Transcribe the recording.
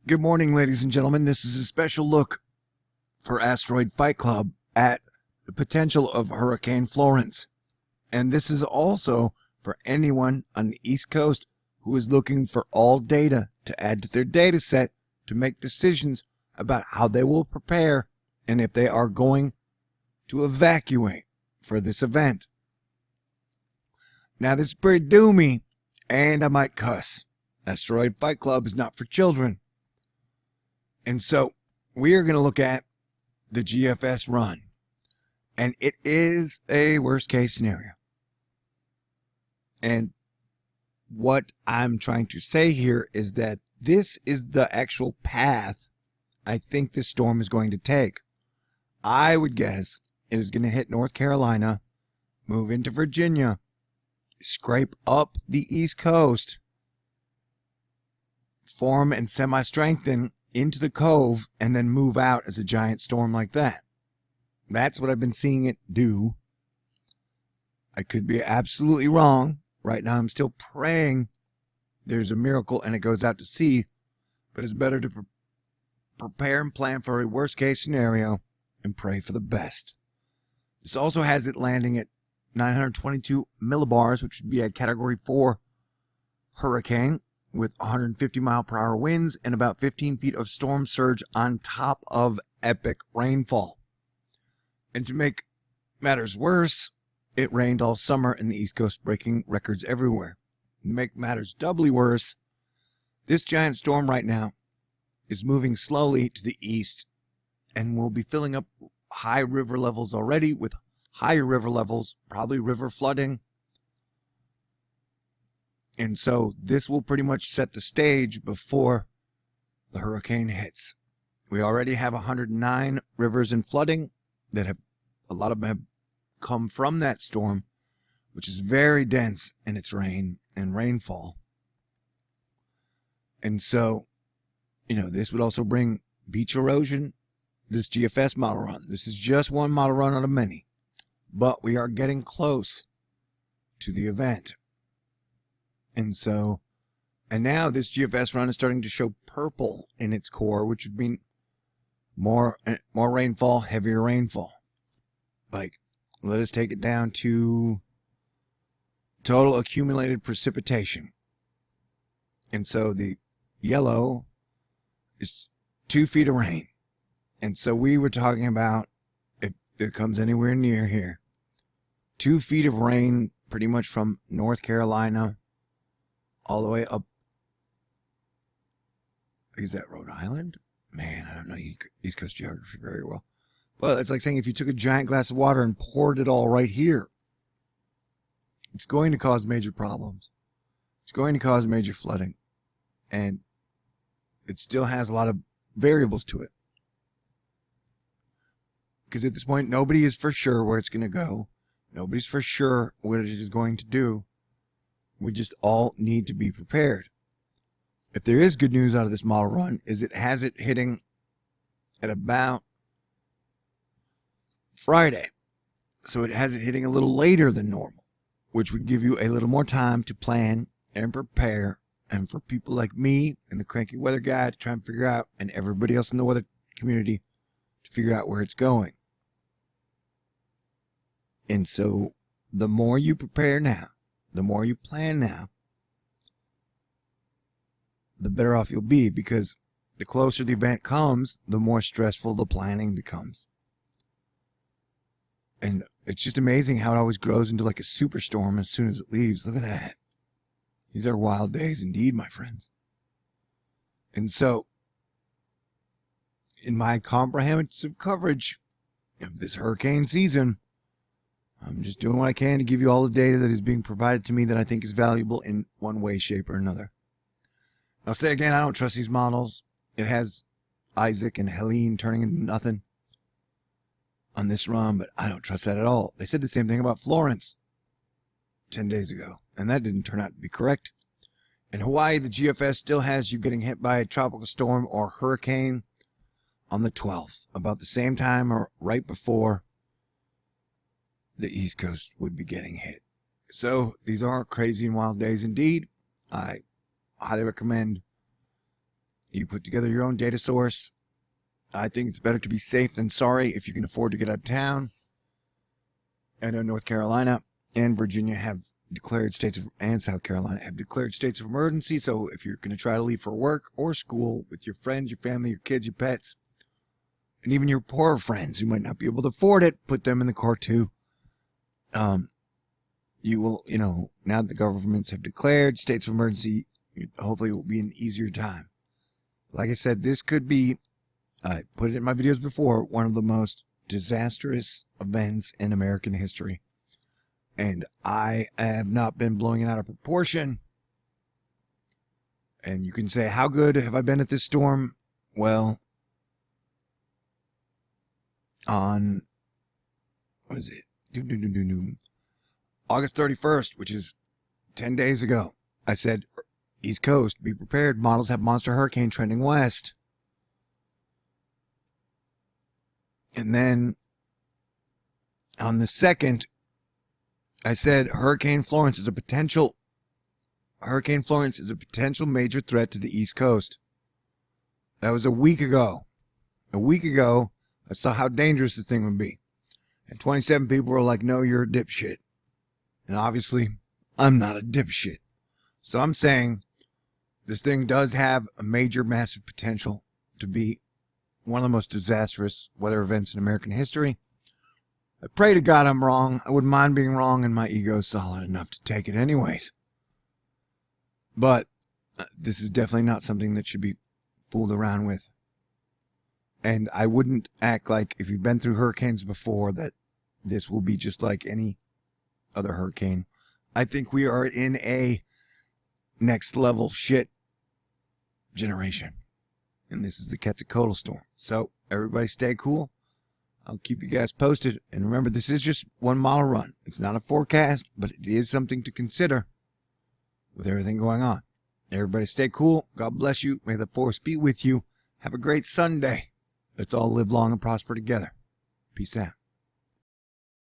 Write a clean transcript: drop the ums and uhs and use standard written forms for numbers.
Good morning, ladies and gentlemen. This is a special look for Asteroid Fight Club at the potential of Hurricane Florence. And this is also for anyone on the East Coast who is looking for all data to add to their data set to make decisions about how they will prepare and if they are going to evacuate for this event. Now, this is pretty doomy, and I might cuss. Asteroid Fight Club is not for children. And so we are going to look at the GFS Run. And it is a worst case scenario. And what I'm trying to say here is that this is the actual path I think this storm is going to take. I would guess it is going to hit North Carolina, move into Virginia, scrape up the East Coast, form and semi-strengthen into the cove, and then move out as a giant storm like that. That's what I've been seeing it do. I could be absolutely wrong. Right now I'm still praying there's a miracle and it goes out to sea, but it's better to prepare and plan for a worst case scenario and pray for the best. This also has it landing at 922 millibars, which would be a category 4 hurricane, with 150-mile-per-hour winds and about 15 feet of storm surge on top of epic rainfall. And to make matters worse, it rained all summer in the East Coast, breaking records everywhere. To make matters doubly worse, this giant storm right now is moving slowly to the east and will be filling up high river levels already, with higher river levels, probably river flooding. And so this will pretty much set the stage before the hurricane hits. We already have 109 rivers in flooding that have, a lot of them have come from that storm, which is very dense in its rain and rainfall. And so, this would also bring beach erosion, this GFS model run. This is just one model run out of many, but we are getting close to the event. And now this GFS run is starting to show purple in its core, which would mean more rainfall, heavier rainfall. Like, let us take it down to total accumulated precipitation. And so the yellow is 2 feet of rain. And so we were talking about, if it comes anywhere near here, 2 feet of rain pretty much from North Carolina all the way up. Is that Rhode Island? Man, I don't know East Coast geography very well. Well, it's like saying if you took a giant glass of water and poured it all right here, it's going to cause major problems. It's going to cause major flooding. And it still has a lot of variables to it. Because at this point, nobody is for sure where it's going to go. Nobody's for sure what it is going to do. We just all need to be prepared. If there is good news out of this model run, is it has it hitting at about Friday. So it has it hitting a little later than normal, which would give you a little more time to plan and prepare. And for people like me and the cranky weather guy to try and figure out, and everybody else in the weather community to figure out where it's going. And so the more you prepare now, the more you plan now, the better off you'll be, because the closer the event comes, the more stressful the planning becomes. And it's just amazing how it always grows into like a superstorm as soon as it leaves. Look at that. These are wild days indeed, my friends. And so, in my comprehensive coverage of this hurricane season, I'm just doing what I can to give you all the data that is being provided to me that I think is valuable in one way, shape, or another. I'll say again, I don't trust these models. It has Isaac and Helene turning into nothing on this run, but I don't trust that at all. They said the same thing about Florence 10 days ago, and that didn't turn out to be correct. In Hawaii, the GFS still has you getting hit by a tropical storm or hurricane on the 12th, about the same time or right before the East Coast would be getting hit. So these are crazy and wild days indeed. I highly recommend You put together your own data source. I think it's better to be safe than sorry if you can afford to get out of town. I know North Carolina and Virginia have declared states of, and South Carolina have declared states of emergency. So if you're going to try to leave for work or school with your friends, your family, your kids, your pets, and even your poorer friends who might not be able to afford it, put them in the car too. You will, now that the governments have declared states of emergency, hopefully it will be an easier time. Like I said, this could be, I put it in my videos before, one of the most disastrous events in American history. And I have not been blowing it out of proportion. And you can say, how good have I been at this storm? Well, on, what is it? August 31st, which is 10 days ago, I said, East Coast, be prepared. Models have monster hurricane trending west. And then on the 2nd, I said Hurricane Florence is a potential major threat to the East Coast. That was a week ago. A week ago, I saw how dangerous this thing would be. And 27 people were like, no, you're a dipshit. And obviously, I'm not a dipshit. So I'm saying this thing does have a major, massive potential to be one of the most disastrous weather events in American history. I pray to God I'm wrong. I wouldn't mind being wrong, and my ego's solid enough to take it anyways. But this is definitely not something that should be fooled around with. And I wouldn't act like, if you've been through hurricanes before, that this will be just like any other hurricane. I think we are in a next level shit generation. And this is the Quetzalcoatl storm. So everybody stay cool. I'll keep you guys posted. And remember, this is just one model run. It's not a forecast, but it is something to consider with everything going on. Everybody stay cool. God bless you. May the force be with you. Have a great Sunday. Let's all live long and prosper together. Peace out.